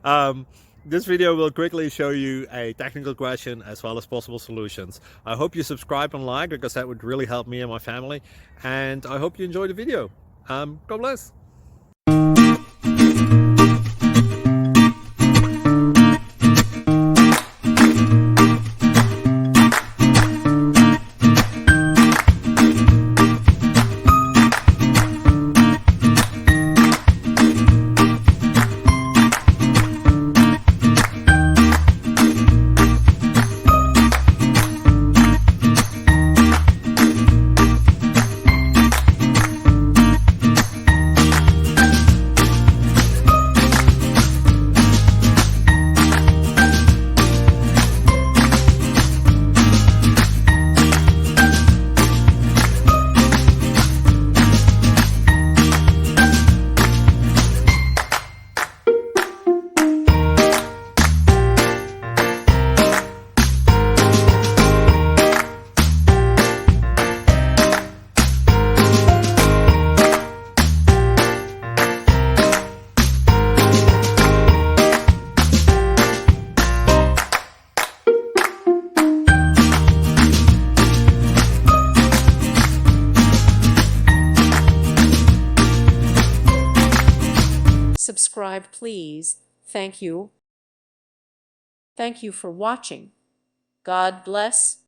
um, this video will quickly show you a technical question as well as possible solutions. I hope you subscribe and like, because that would really help me and my family. And I hope you enjoy the video. God bless. Subscribe, please. Thank you. Thank you for watching. God bless.